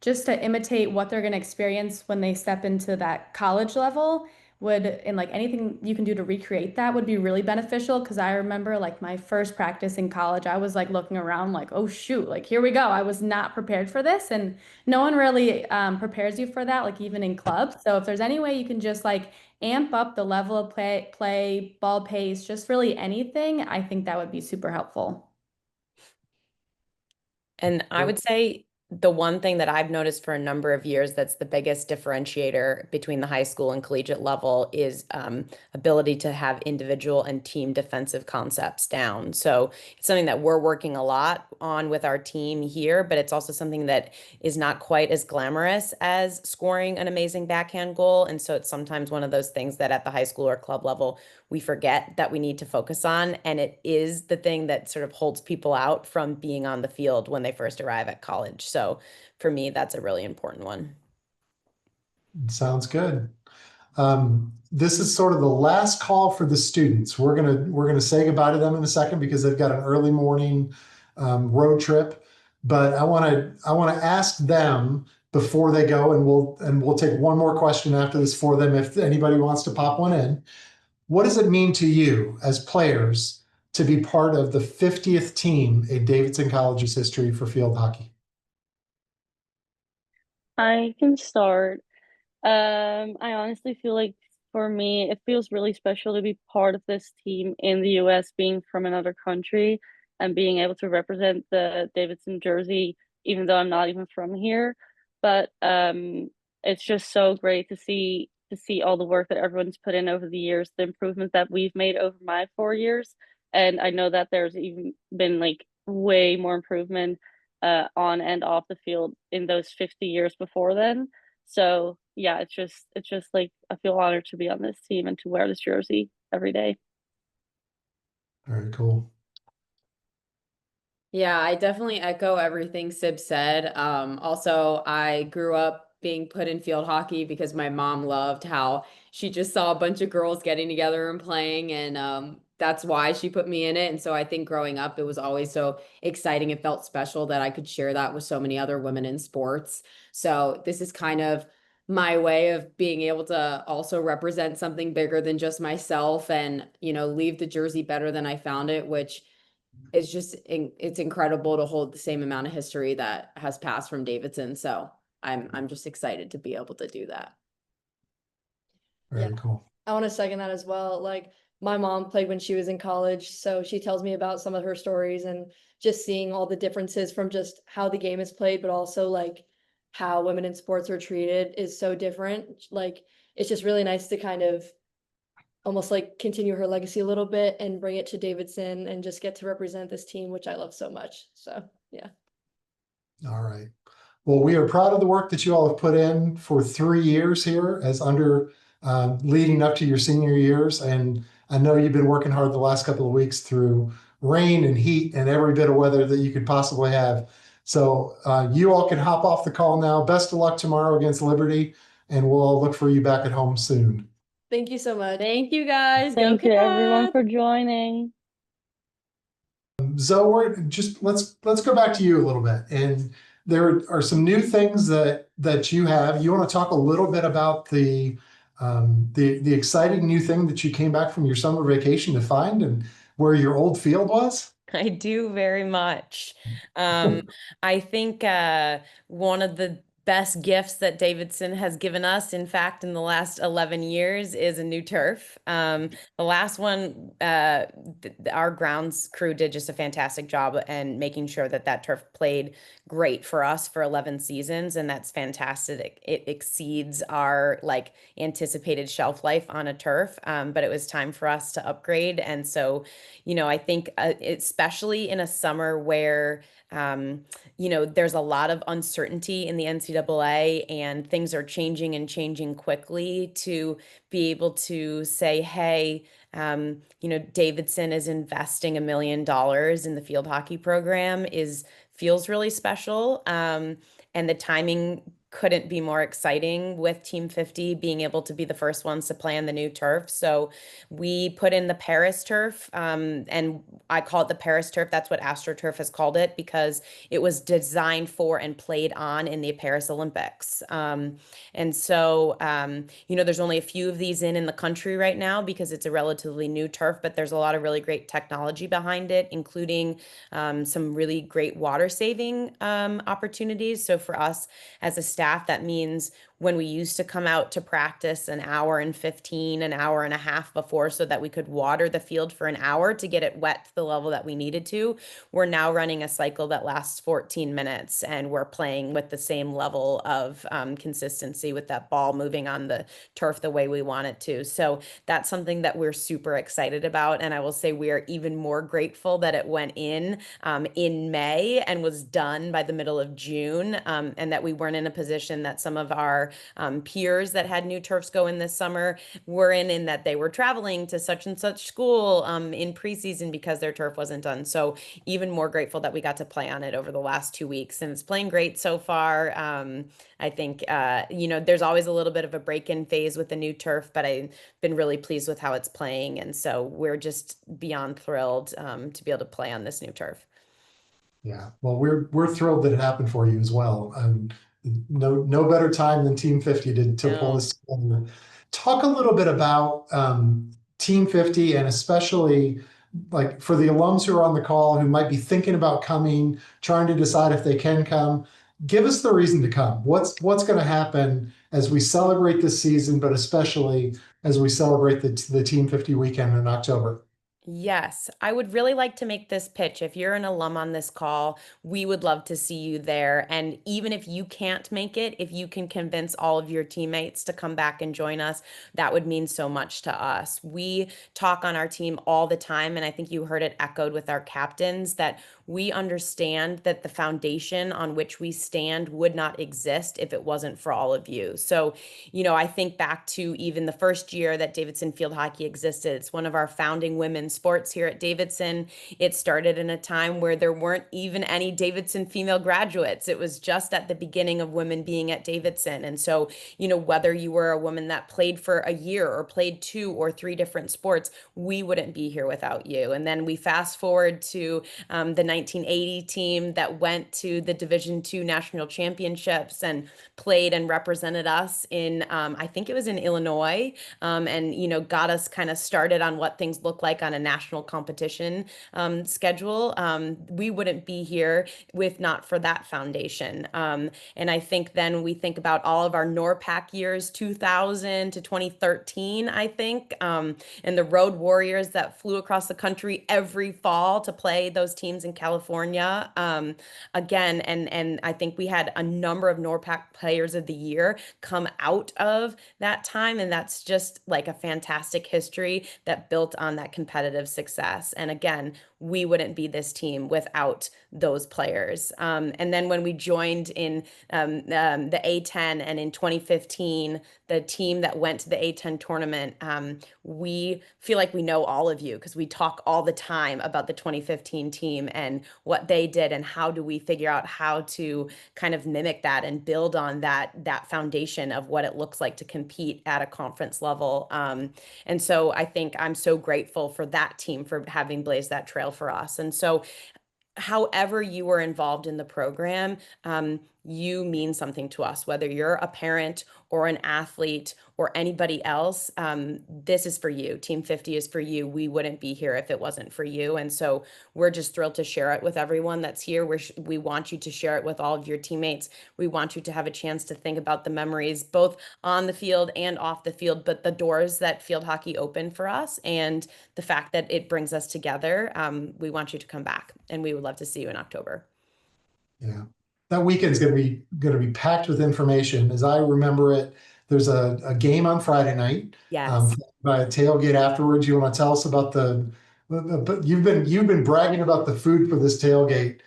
just to imitate what they're gonna experience when they step into that college level, and like anything you can do to recreate that would be really beneficial. Because I remember like my first practice in college, I was like looking around like, oh shoot, like here we go. I was not prepared for this, and no one really prepares you for that, like even in clubs. So if there's any way you can just like amp up the level of play, ball pace, just really anything, I think that would be super helpful. And I would say the one thing that I've noticed for a number of years that's the biggest differentiator between the high school and collegiate level is ability to have individual and team defensive concepts down. So it's something that we're working a lot on with our team here, but it's also something that is not quite as glamorous as scoring an amazing backhand goal. And so it's sometimes one of those things that at the high school or club level, we forget that we need to focus on. And it is the thing that sort of holds people out from being on the field when they first arrive at college. So for me, that's a really important one. Sounds good. This is sort of the last call for the students. We're gonna say goodbye to them in a second because they've got an early morning road trip. But I want to ask them before they go, and we'll take one more question after this for them if anybody wants to pop one in. What does it mean to you as players to be part of the 50th team in Davidson College's history for field hockey? I can start. I honestly feel like for me, it feels really special to be part of this team in the US, being from another country and being able to represent the Davidson jersey, even though I'm not even from here. But it's just so great to see all the work that everyone's put in over the years, the improvement that we've made over my 4 years. And I know that there's even been like way more improvement on and off the field in those 50 years before then. So yeah, it's just like I feel honored to be on this team and to wear this jersey every day. Very cool. Yeah, I definitely echo everything Sib said. Also, I grew up being put in field hockey because my mom loved how she just saw a bunch of girls getting together and playing, and that's why she put me in it. And so I think growing up, it was always so exciting. It felt special that I could share that with so many other women in sports. So this is kind of my way of being able to also represent something bigger than just myself and, leave the jersey better than I found it, which it's just it's incredible to hold the same amount of history that has passed from Davidson. So I'm just excited to be able to do that. Very cool. I want to second that as well. Like my mom played when she was in college, so she tells me about some of her stories and just seeing all the differences from just how the game is played, but also like how women in sports are treated is so different. Like it's just really nice to kind of almost like continue her legacy a little bit and bring it to Davidson and just get to represent this team, which I love so much. So yeah. All right. Well, we are proud of the work that you all have put in for 3 years here as leading up to your senior years. And I know you've been working hard the last couple of weeks through rain and heat and every bit of weather that you could possibly have. So you all can hop off the call now. Best of luck tomorrow against Liberty, and we'll all look for you back at home soon. Thank you so much. Thank you guys. Thank Go you everyone Cats! for joining. Zoe, let's go back to you a little bit. And there are some new things that you have. You want to talk a little bit about the exciting new thing that you came back from your summer vacation to find and where your old field was? I do very much. I think one of the best gifts that Davidson has given us, in fact, in the last 11 years, is a new turf. The last one, our grounds crew did just a fantastic job and making sure that that turf played great for us for 11 seasons, and that's fantastic. It exceeds our like anticipated shelf life on a turf, but it was time for us to upgrade, and so I think especially in a summer where, there's a lot of uncertainty in the NCAA and things are changing and changing quickly, to be able to say, hey, Davidson is investing $1 million in the field hockey program feels really special. And the timing couldn't be more exciting with Team 50 being able to be the first ones to play on the new turf. So we put in the Paris turf, and I call it the Paris turf. That's what AstroTurf has called it, because it was designed for and played on in the Paris Olympics. And so, there's only a few of these in the country right now because it's a relatively new turf, but there's a lot of really great technology behind it, including some really great water saving opportunities. So for us as a staff, that means when we used to come out to practice an hour and 15, an hour and a half before, so that we could water the field for an hour to get it wet to the level that we needed to, we're now running a cycle that lasts 14 minutes, and we're playing with the same level of consistency with that ball moving on the turf the way we want it to. So that's something that we're super excited about. And I will say we are even more grateful that it went in May and was done by the middle of June, and that we weren't in a position that some of our peers that had new turfs go in this summer were in that they were traveling to such and such school in preseason because their turf wasn't done. So even more grateful that we got to play on it over the last 2 weeks, and it's playing great so far. I think, there's always a little bit of a break-in phase with the new turf, but I've been really pleased with how it's playing. And so we're just beyond thrilled to be able to play on this new turf. Yeah, well, we're thrilled that it happened for you as well. No better time than Team 50 to pull this together. Talk a little bit about Team 50, and especially like for the alums who are on the call who might be thinking about coming, trying to decide if they can come. Give us the reason to come. What's going to happen as we celebrate this season, but especially as we celebrate the Team 50 weekend in October? Yes, I would really like to make this pitch. If you're an alum on this call, we would love to see you there. And even if you can't make it, if you can convince all of your teammates to come back and join us, that would mean so much to us. We talk on our team all the time, and I think you heard it echoed with our captains, that we understand that the foundation on which we stand would not exist if it wasn't for all of you. So, I think back to even the first year that Davidson Field Hockey existed. It's one of our founding women's sports here at Davidson. It started in a time where there weren't even any Davidson female graduates. It was just at the beginning of women being at Davidson. And so, whether you were a woman that played for a year or played 2 or 3 different sports, we wouldn't be here without you. And then we fast forward to the 1980 team that went to the Division II national championships and played and represented us in, I think it was in Illinois, and, got us kind of started on what things look like on a national competition schedule. We wouldn't be here if not for that foundation. And I think then we think about all of our NORPAC years, 2000 to 2013, I think, and the Road Warriors that flew across the country every fall to play those teams in California. Again, and I think we had a number of NORPAC Players of the Year come out of that time, and that's just like a fantastic history that built on that competitive success. And again, we wouldn't be this team without those players. And then when we joined in the A10 and in 2015, the team that went to the A10 tournament, we feel like we know all of you because we talk all the time about the 2015 team and what they did and how do we figure out how to kind of mimic that and build on that foundation of what it looks like to compete at a conference level. And so I think I'm so grateful for that team for having blazed that trail for us. And so however you were involved in the program, you mean something to us, whether you're a parent or an athlete or anybody else. This is for you. Team 50 is for you. We wouldn't be here if it wasn't for you. And so we're just thrilled to share it with everyone that's here. We want you to share it with all of your teammates. We want you to have a chance to think about the memories, both on the field and off the field, but the doors that field hockey opened for us and the fact that it brings us together. We want you to come back, and we would love to see you in October. Yeah. That weekend's going to be packed with information. As I remember it, there's a game on Friday night. Yes. By a tailgate afterwards. You want to tell us about but you've been bragging about the food for this tailgate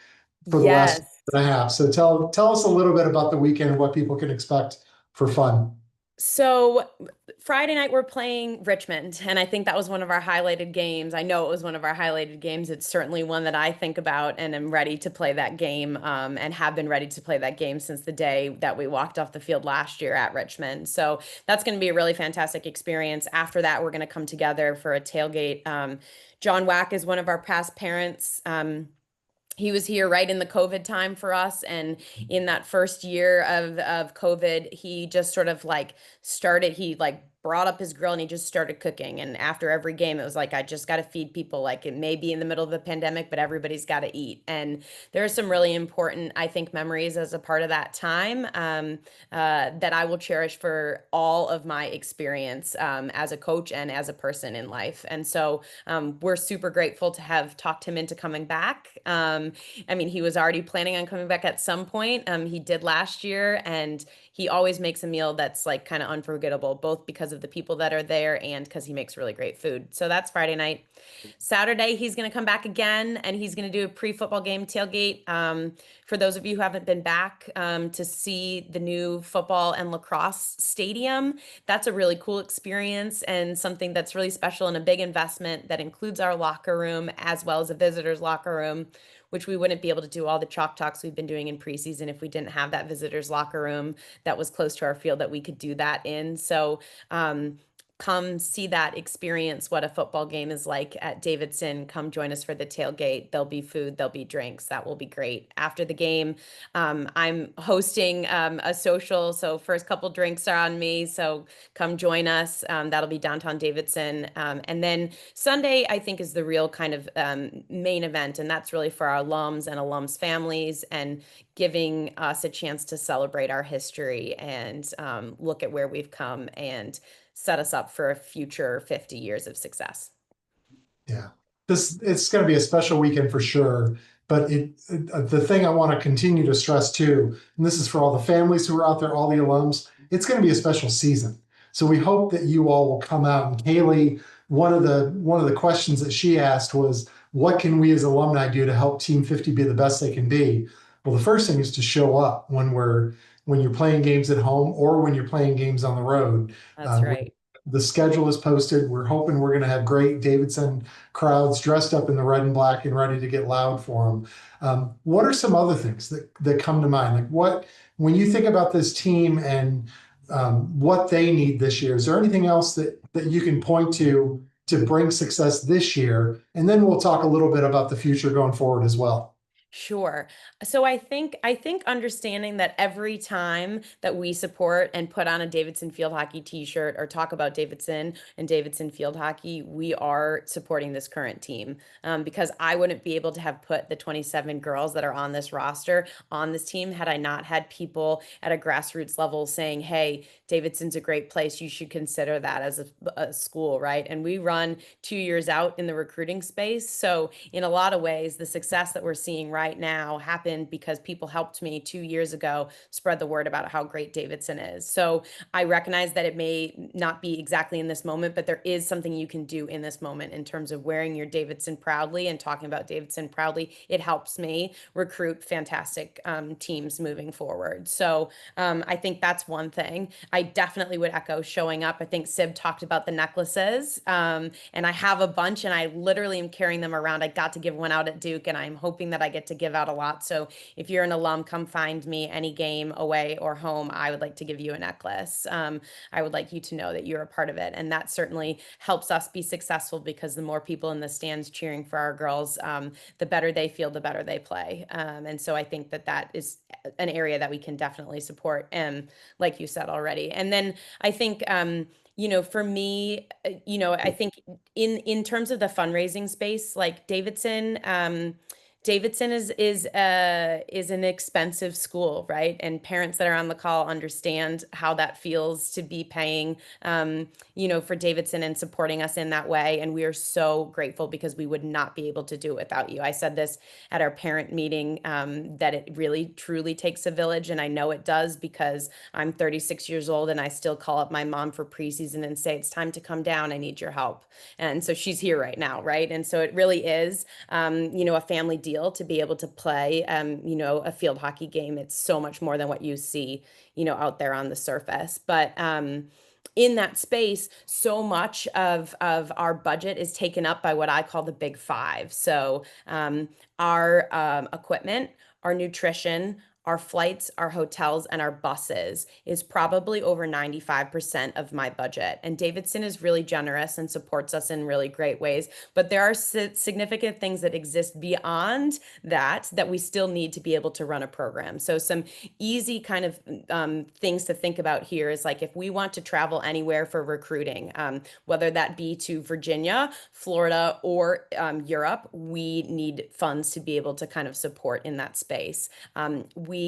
for the last and a half. So tell us a little bit about the weekend and what people can expect for fun. So Friday night we're playing Richmond, and I think that was one of our highlighted games. I know it was one of our highlighted games. It's certainly one that I think about and am ready to play that game, and have been ready to play that game since the day that we walked off the field last year at Richmond. So that's going to be a really fantastic experience. After that, we're going to come together for a tailgate. John Wack is one of our past parents. He was here right in the COVID time for us. And in that first year of COVID, he just sort of like started, he like brought up his grill and he just started cooking. And after every game, it was like, I just got to feed people. Like, it may be in the middle of a pandemic, but everybody's got to eat. And there are some really important, I think, memories as a part of that time that I will cherish for all of my experience as a coach and as a person in life. And so we're super grateful to have talked him into coming back. I mean, he was already planning on coming back at some point. He did last year, and he always makes a meal that's like kind of unforgettable, both because of the people that are there and because he makes really great food. So that's Friday night. Saturday, he's going to come back again, and he's going to do a pre-football game tailgate. For those of you who haven't been back to see the new football and lacrosse stadium, that's a really cool experience and something that's really special and a big investment that includes our locker room as well as a visitor's locker room, which we wouldn't be able to do all the chalk talks we've been doing in preseason if we didn't have that visitor's locker room that was close to our field that we could do that in. So come see that, experience what a football game is like at Davidson. Come join us for the tailgate. There'll be food, there'll be drinks. That will be great. After the game, I'm hosting a social, so first couple drinks are on me. So come join us. That'll be downtown Davidson. And then Sunday, I think, is the real kind of main event, and that's really for our alums and alums families, and giving us a chance to celebrate our history and look at where we've come and set us up for a future 50 years of success. Yeah, it's going to be a special weekend for sure. But the thing I want to continue to stress too, and this is for all the families who are out there, all the alums, it's going to be a special season. So we hope that you all will come out. And Kaylee, one of the questions that she asked was, what can we as alumni do to help Team 50 be the best they can be? Well, the first thing is to show up when you're playing games at home or when you're playing games on the road. That's right. The schedule is posted. We're hoping we're going to have great Davidson crowds dressed up in the red and black and ready to get loud for them. What are some other things that come to mind? Like when you think about this team and what they need this year, is there anything else that you can point to bring success this year? And then we'll talk a little bit about the future going forward as well. Sure. So I think understanding that every time that we support and put on a Davidson field hockey t-shirt or talk about Davidson and Davidson field hockey, we are supporting this current team. Because I wouldn't be able to have put the 27 girls that are on this roster on this team had I not had people at a grassroots level saying, hey, Davidson's a great place. You should consider that as a school, right? And we run 2 years out in the recruiting space. So in a lot of ways, the success that we're seeing right now happened because people helped me 2 years ago spread the word about how great Davidson is. So I recognize that it may not be exactly in this moment, but there is something you can do in this moment in terms of wearing your Davidson proudly and talking about Davidson proudly. It helps me recruit fantastic teams moving forward. So I think that's one thing. I definitely would echo showing up. I think Sib talked about the necklaces, and I have a bunch, and I literally am carrying them around. I got to give one out at Duke, and I'm hoping that I get to give out a lot. So if you're an alum, come find me any game away or home. I would like to give you a necklace. I would like you to know that you're a part of it. And that certainly helps us be successful because the more people in the stands cheering for our girls, the better they feel, the better they play. And so I think that is an area that we can definitely support. And like you said already. And then I think, for me, I think in terms of the fundraising space, like Davidson is an expensive school, right? And parents that are on the call understand how that feels to be paying, for Davidson and supporting us in that way. And we are so grateful because we would not be able to do it without you. I said this at our parent meeting, that it really truly takes a village, and I know it does because I'm 36 years old and I still call up my mom for preseason and say, it's time to come down. I need your help. And so she's here right now, right? And so it really is, a family deal to be able to play, a field hockey game. It's so much more than what you see, out there on the surface. But in that space, so much of our budget is taken up by what I call the big five. So our equipment, our nutrition, our flights, our hotels, and our buses is probably over 95% of my budget. And Davidson is really generous and supports us in really great ways. But there are significant things that exist beyond that we still need to be able to run a program. So some easy kind of things to think about here is like if we want to travel anywhere for recruiting, whether that be to Virginia, Florida, or Europe, we need funds to be able to kind of support in that space. We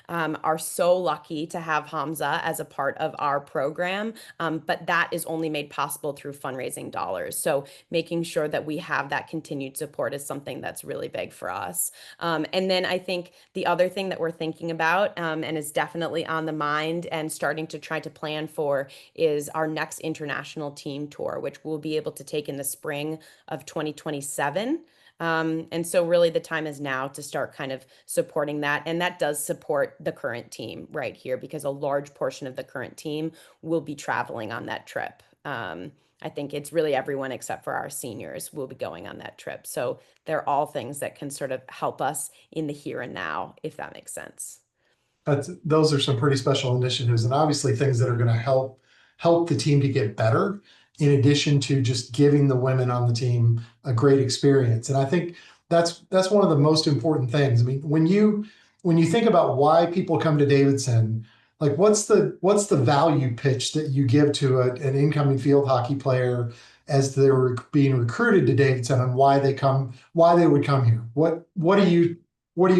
are so lucky to have Hamza as a part of our program, but that is only made possible through fundraising dollars. So making sure that we have that continued support is something that's really big for us. And then I think the other thing that we're thinking about, and is definitely on the mind and starting to try to plan for, is our next international team tour, which we'll be able to take in the spring of 2027. And so really the time is now to start kind of supporting that. And that does support the current team right here because a large portion of the current team will be traveling on that trip. I think it's really everyone except for our seniors will be going on that trip. So they're all things that can sort of help us in the here and now, if that makes sense. Those are some pretty special initiatives, and obviously things that are going to help the team to get better, in addition to just giving the women on the team a great experience. And I think that's one of the most important things. I mean, when you think about why people come to Davidson, like what's the value pitch that you give to an incoming field hockey player as they're being recruited to Davidson, and why they would come here? What are you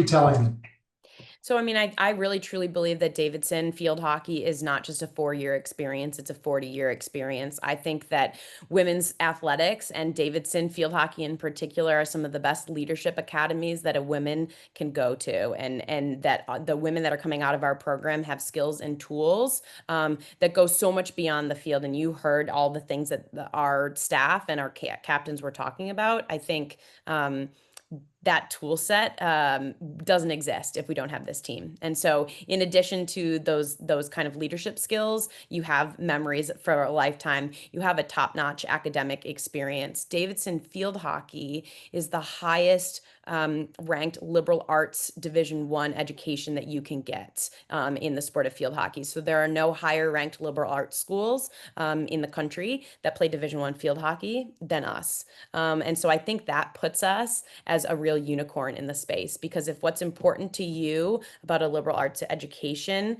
telling them? So, I mean, I really truly believe that Davidson field hockey is not just a 4-year experience, it's a 40-year experience. I think that women's athletics and Davidson field hockey in particular are some of the best leadership academies that a woman can go to. And that the women that are coming out of our program have skills and tools that go so much beyond the field. And you heard all the things that our staff and our captains were talking about. I think that tool set doesn't exist if we don't have this team. And so in addition to those kind of leadership skills, you have memories for a lifetime. You have a top-notch academic experience. Davidson field hockey is the highest ranked liberal arts Division I education that you can get in the sport of field hockey. So there are no higher ranked liberal arts schools in the country that play Division I field hockey than us. And so I think that puts us as a real unicorn in the space, because if what's important to you about a liberal arts education,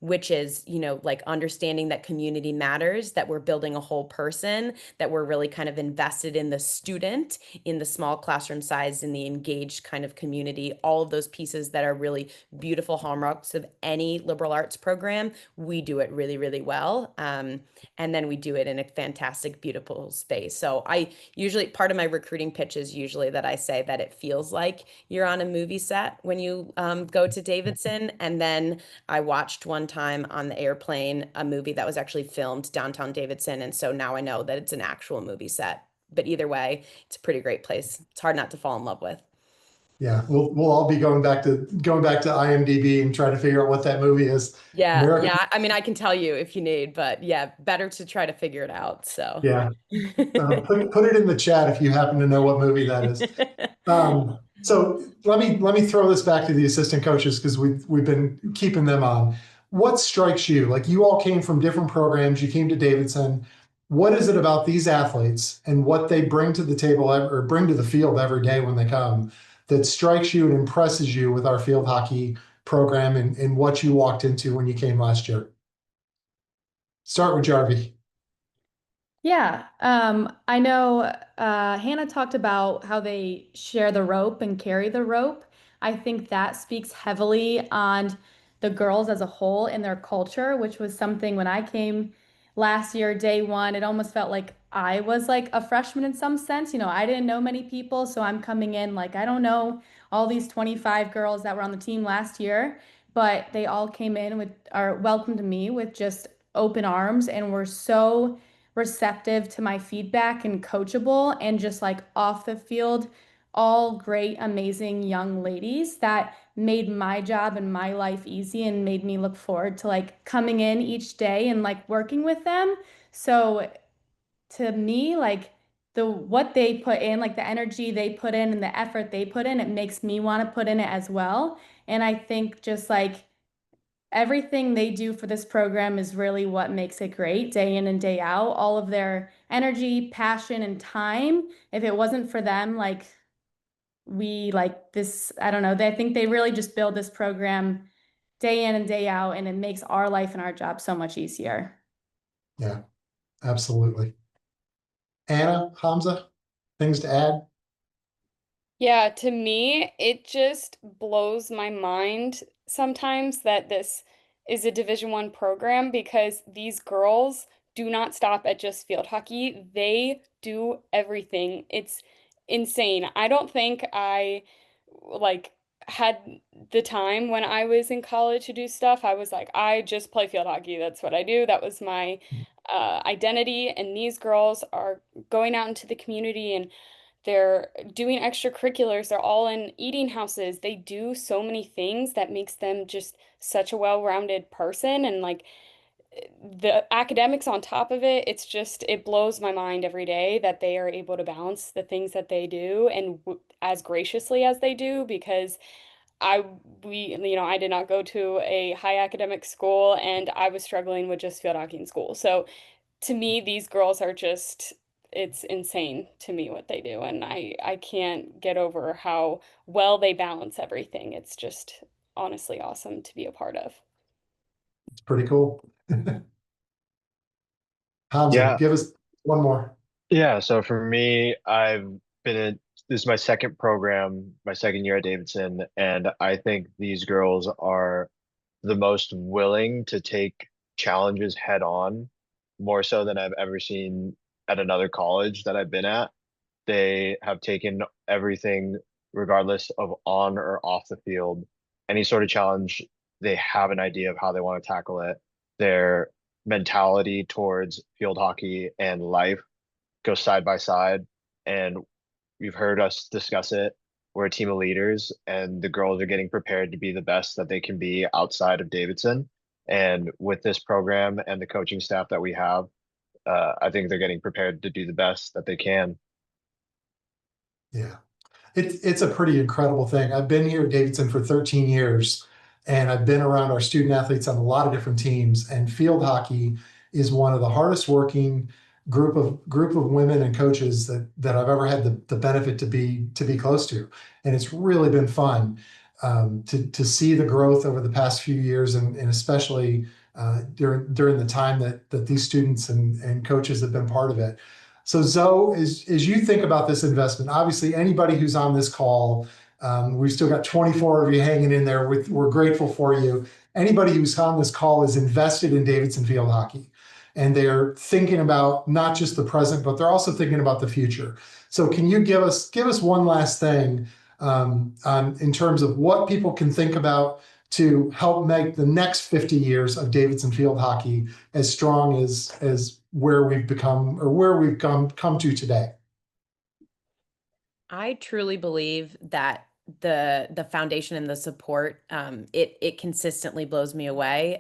which is, like understanding that community matters, that we're building a whole person, that we're really kind of invested in the student, in the small classroom size, in the engaged kind of community, all of those pieces that are really beautiful hallmarks of any liberal arts program, we do it really, really well. And then we do it in a fantastic, beautiful space. So I usually, part of my recruiting pitch is usually that I say that it feels like you're on a movie set when you go to Davidson. And then I watched one time on the airplane a movie that was actually filmed downtown Davidson. And so now I know that it's an actual movie set. But either way, it's a pretty great place. It's hard not to fall in love with. Yeah, we'll all be going back to IMDb and trying to figure out what that movie is. Yeah, American, yeah. I mean, I can tell you if you need, but yeah, better to try to figure it out. So yeah. Put it in the chat if you happen to know what movie that is. So let me throw this back to the assistant coaches, because we've been keeping them on. What strikes you? Like, you all came from different programs. You came to Davidson. What is it about these athletes and what they bring to the table or bring to the field every day when they come that strikes you and impresses you with our field hockey program and what you walked into when you came last year? Start with Jarvie. Yeah, I know Hannah talked about how they share the rope and carry the rope. I think that speaks heavily on the girls as a whole and their culture, which was something when I came last year, day one, it almost felt like I was like a freshman in some sense. I didn't know many people, so I'm coming in like I don't know all these 25 girls that were on the team last year, but they all came in with or welcomed me with just open arms and were so receptive to my feedback and coachable and just like off the field, all great, amazing young ladies that made my job and my life easy and made me look forward to like coming in each day and like working with them. So to me, like what they put in, like the energy they put in and the effort they put in, it makes me want to put in it as well. And I think just like everything they do for this program is really what makes it great day in and day out. All of their energy, passion, and time. If it wasn't for them, like we like this, I don't know. I think they really just build this program day in and day out, and it makes our life and our job so much easier. Yeah, absolutely. Anna, Hamza, things to add? Yeah, to me, it just blows my mind sometimes that this is a Division I program because these girls do not stop at just field hockey. They do everything. It's insane. I don't think I like had the time when I was in college to do stuff. I was like, I just play field hockey. That's what I do. That was my identity. And these girls are going out into the community and they're doing extracurriculars. They're all in eating houses. They do so many things that makes them just such a well-rounded person. And like the academics on top of it, it's just, it blows my mind every day that they are able to balance the things that they do and as graciously as they do because I did not go to a high academic school and I was struggling with just field hockey in school. So to me, these girls are just, it's insane to me what they do. And I can't get over how well they balance everything. It's just honestly awesome to be a part of. It's pretty cool. Hamza, Yeah. give us one more. Yeah, so for me, this is my second program, my second year at Davidson, and I think these girls are the most willing to take challenges head on, more so than I've ever seen at another college that I've been at. They have taken everything, regardless of on or off the field, any sort of challenge, they have an idea of how they want to tackle it. Their mentality towards field hockey and life go side by side, and you've heard us discuss it we're a team of leaders, and the girls are getting prepared to be the best that they can be outside of Davidson. And with this program and the coaching staff that we have, I think they're getting prepared to do the best that they can. Yeah. It's a pretty incredible thing. I've been here at Davidson for 13 years, and I've been around our student athletes on a lot of different teams. And field hockey is one of the hardest working group of women and coaches that I've ever had the benefit to be close to. And it's really been fun to see the growth over the past few years, and especially during the time that these students and coaches have been part of it. So Zoe, as you think about this investment, obviously anybody who's on this call, we've still got 24 of you hanging in there. We're grateful for you. Anybody who's on this call is invested in Davidson Field Hockey, and they're thinking about not just the present, but they're also thinking about the future. So can you give us one last thing in terms of what people can think about to help make the next 50 years of Davidson Field Hockey as strong as where we've become, or where we've come to today? I truly believe that the foundation and the support, it consistently blows me away.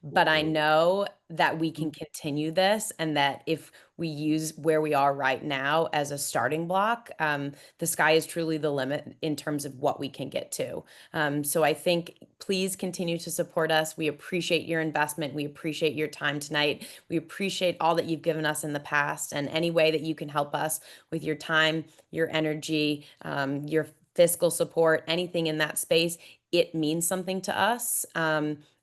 But I know that we can continue this, and that if we use where we are right now as a starting block, the sky is truly the limit in terms of what we can get to. So I think please continue to support us. We appreciate your investment. We appreciate your time tonight. We appreciate all that you've given us in the past, and any way that you can help us with your time, your energy, your fiscal support, anything in that space, it means something to us.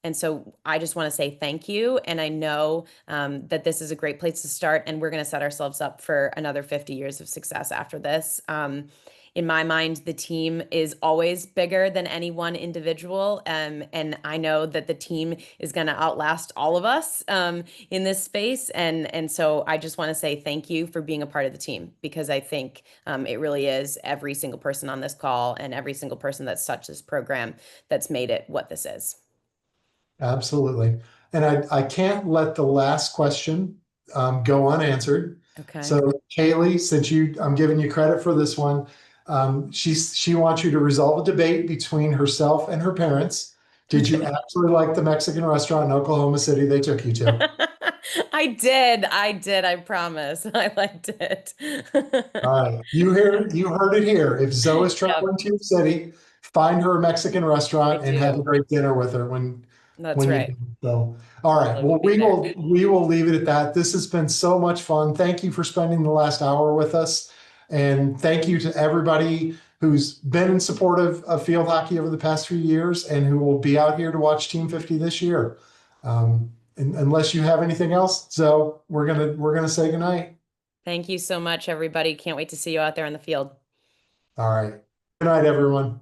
And so I just want to say thank you. And I know that this is a great place to start, and we're going to set ourselves up for another 50 years of success after this. In my mind, the team is always bigger than any one individual. And I know that the team is going to outlast all of us in this space. And so I just want to say thank you for being a part of the team, because I think it really is every single person on this call and every single person that's touched this program that's made it what this is. Absolutely. And I can't let the last question go unanswered. Okay. So Kaylee, since I'm giving you credit for this one, she wants you to resolve a debate between herself and her parents. Did you absolutely like the Mexican restaurant in Oklahoma City they took you to? I did. I promise. I liked it. All right. You heard it here. If Zoe is traveling to your city, find her a Mexican restaurant and have a great dinner with her That's you right. go. So, all right. I Well, will be there. we will leave it at that. This has been so much fun. Thank you for spending the last hour with us. And thank you to everybody who's been in support of field hockey over the past few years, and who will be out here to watch Team 50 this year. Unless you have anything else, so we're gonna say goodnight. Thank you so much, everybody. Can't wait to see you out there in the field. All right. Good night, everyone.